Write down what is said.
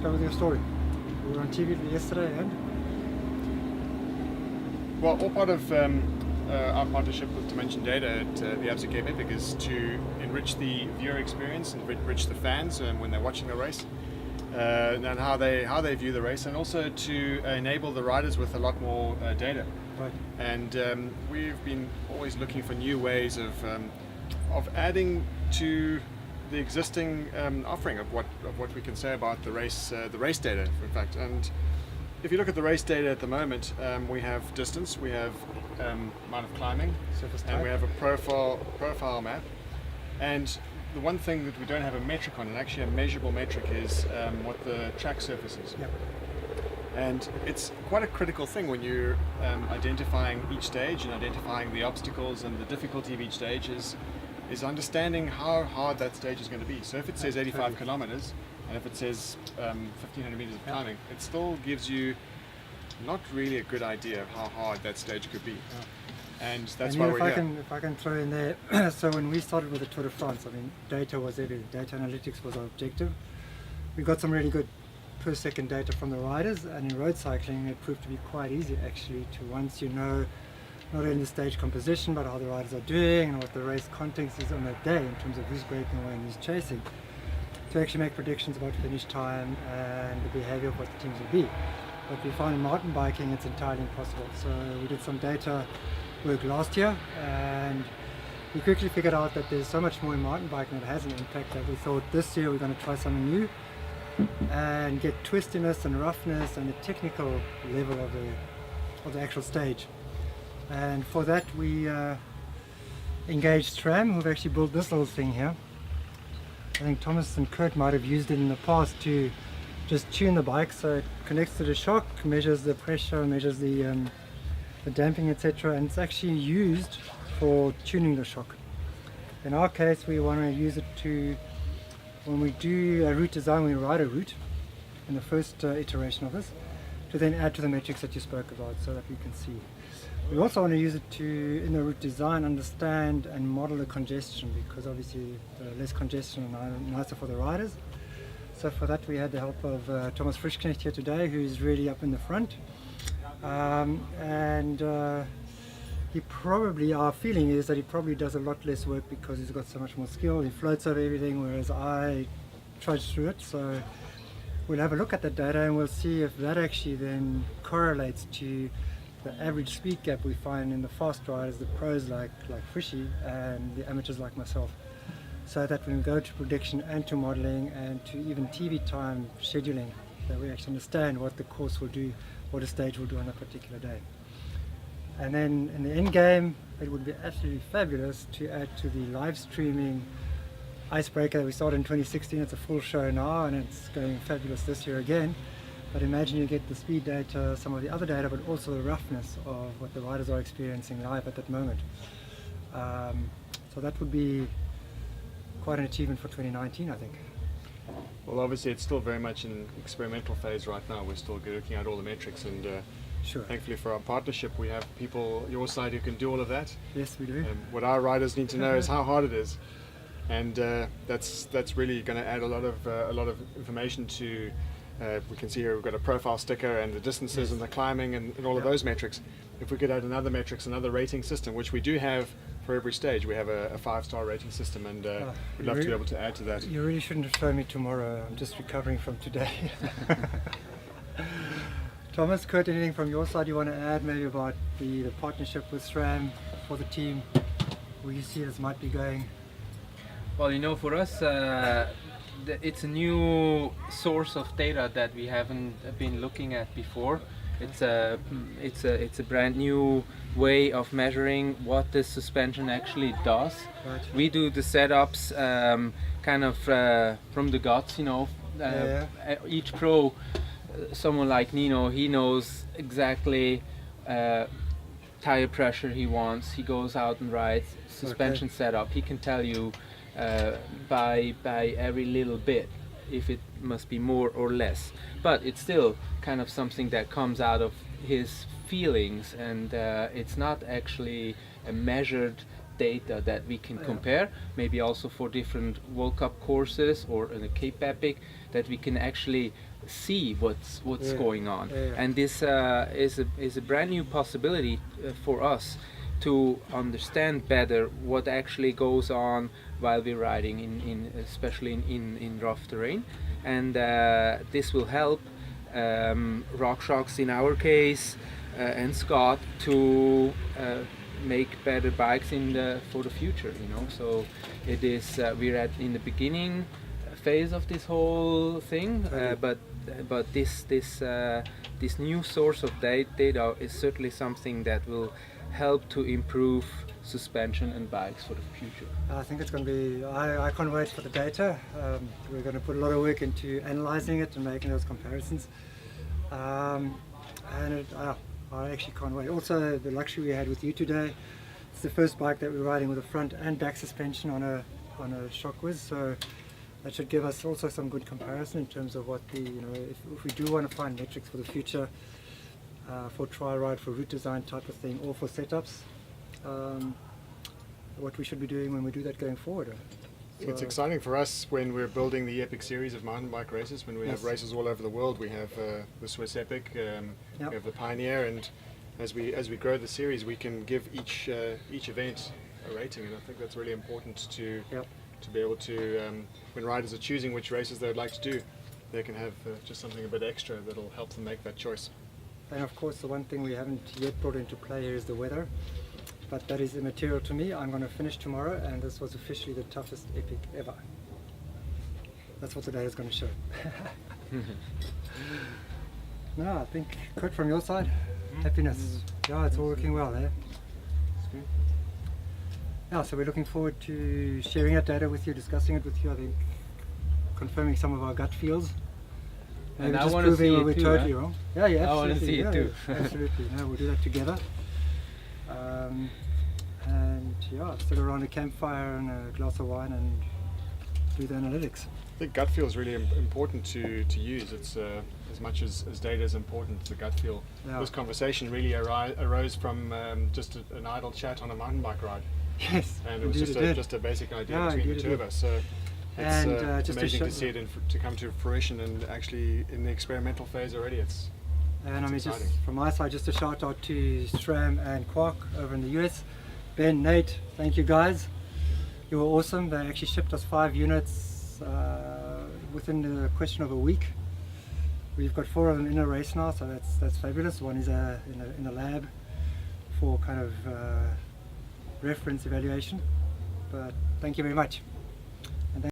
go with your story. We were on TV yesterday, and Well, all part of our partnership with Dimension Data at the Absa Cape Epic is to enrich the viewer experience and enrich the fans when they're watching the race, and how they view the race, and also to enable the riders with a lot more data. right. And we've been always looking for new ways of adding to the existing offering of what we can say about the race data, in fact. And if you look at the race data at the moment, we have distance, we have amount of climbing, Surface and type. we have a profile map. And the one thing that we don't have a metric on, and actually a measurable metric, is what the track surface is. Yep. And it's quite a critical thing when you're identifying each stage and identifying the obstacles and the difficulty of each stage is understanding how hard that stage is going to be. So if it says 85 kilometers, and if it says 1500 meters of climbing, it still gives you not really a good idea of how hard that stage could be. And that's why we're here. If I can throw in there, so when we started with the Tour de France, I mean, data was everything. Data analytics was our objective. We got some really good per second data from the riders, and in road cycling it proved to be quite easy actually to, once you know not only the stage composition but how the riders are doing and what the race context is on that day in terms of who's breaking away and who's chasing, to actually make predictions about finish time and the behavior of what the teams will be. But we found in mountain biking it's entirely impossible. So we did some data work last year, and we quickly figured out that there's so much more in mountain biking that has an impact that we thought this year we're going to try something new and get twistiness and roughness and the technical level of the actual stage. And for that we engaged SRAM, who've actually built this little thing here. I think Thomas and Kurt might have used it in the past to just tune the bike, so it connects to the shock, measures the pressure, measures the damping, etc., and it's actually used for tuning the shock. In our case we want to use it to, when we do a route design, we ride a route in the first iteration of this, to then add to the metrics that you spoke about so that we can see. We also want to use it to, in the route design, understand and model the congestion, because obviously less congestion is nicer for the riders. So for that we had the help of Thomas Frischknecht here today, who's really up in the front. He probably, our feeling is that he probably does a lot less work because he's got so much more skill. He floats over everything, whereas I trudge through it. So we'll have a look at the data and we'll see if that actually then correlates to the average speed gap we find in the fast riders, the pros like Frishy, and the amateurs like myself. So that when we go to prediction and to modeling and to even TV time scheduling, that we actually understand what the course will do, what a stage will do on a particular day. And then in the end game, it would be absolutely fabulous to add to the live streaming icebreaker that we started in 2016. It's a full show now and it's going fabulous this year again. But imagine you get the speed data, some of the other data, but also the roughness of what the riders are experiencing live at that moment. So that would be quite an achievement for 2019, I think. Well, obviously it's still very much in experimental phase right now. We're still looking at all the metrics, and Sure. thankfully for our partnership we have people your side who can do all of that. Yes, we do. What our riders need to know is how hard it is, and that's really going to add a lot of information to. We can see here we've got a profile sticker and the distances and the climbing and all of those metrics. If we could add another metrics, another rating system, which we do have for every stage, we have a 5-star rating system, and we'd love to be able to add to that. You really shouldn't have shown me tomorrow. I'm just recovering from today. Thomas, Kurt, anything from your side you want to add maybe about the partnership with SRAM for the team, where you see this might be going? Well, you know, for us it's a new source of data that we haven't been looking at before. It's a brand new way of measuring what the suspension actually does. Right. We do the setups kind of from the guts, you know. Each pro, someone like Nino, he knows exactly tire pressure he wants. He goes out and rides suspension setup. He can tell you by every little bit if it must be more or less, but it's still kind of something that comes out of his feelings, and it's not actually a measured data that we can Yeah. compare, maybe also for different World Cup courses or in a Cape Epic, that we can actually see what's Yeah. going on. Yeah. And this is a brand new possibility for us to understand better what actually goes on while we're riding especially in rough terrain, and this will help RockShox in our case and Scott to make better bikes for the future, so it is we're in the beginning phase of this whole thing, but this new source of data is certainly something that will help to improve suspension and bikes for the future. I think it's going to be, I can't wait for the data. We're going to put a lot of work into analyzing it and making those comparisons. I actually can't wait. Also, the luxury we had with you today, it's the first bike that we're riding with a front and back suspension on a shock whiz, so that should give us also some good comparison in terms of what if we do want to find metrics for the future, for trial ride, for route design type of thing, or for setups, what we should be doing when we do that going forward. I think it's exciting for us when we're building the Epic series of mountain bike races. When we have races all over the world, we have the Swiss Epic, we have the Pioneer, and as we grow the series, we can give each event a rating, and I think that's really important to be able to, when riders are choosing which races they would like to do, they can have just something a bit extra that'll help them make that choice. And of course, the one thing we haven't yet brought into play here is the weather. But that is immaterial to me. I'm going to finish tomorrow, and this was officially the toughest epic ever. That's what the day is going to show. No, I think, Kurt, from your side, happiness. Yeah, it's all working well, eh? Yeah, so we're looking forward to sharing that data with you, discussing it with you, I think, confirming some of our gut feels. Maybe And I just want to proving see where it we're too, totally wrong. Yeah, yeah, absolutely. I want to see it too. Absolutely. No, we'll do that together. And yeah, sit around a campfire and a glass of wine and do the analytics. I think gut feel is really important to use. It's as much as data is important, the gut feel. Yeah. This conversation really arose from just an idle chat on a mountain bike ride. Yes, And it was just a basic idea Yeah, between indeed the two it of did. us. So And, it's just to amazing show- to see it to come to fruition, and actually in the experimental phase already. And I mean, just exciting. from my side, just a shout out to SRAM and Quark over in the US. Ben, Nate, thank you guys. You were awesome. They actually shipped us 5 units within the question of a week. We've got 4 of them in a race now, so that's fabulous. One is in a lab for kind of reference evaluation. But thank you very much.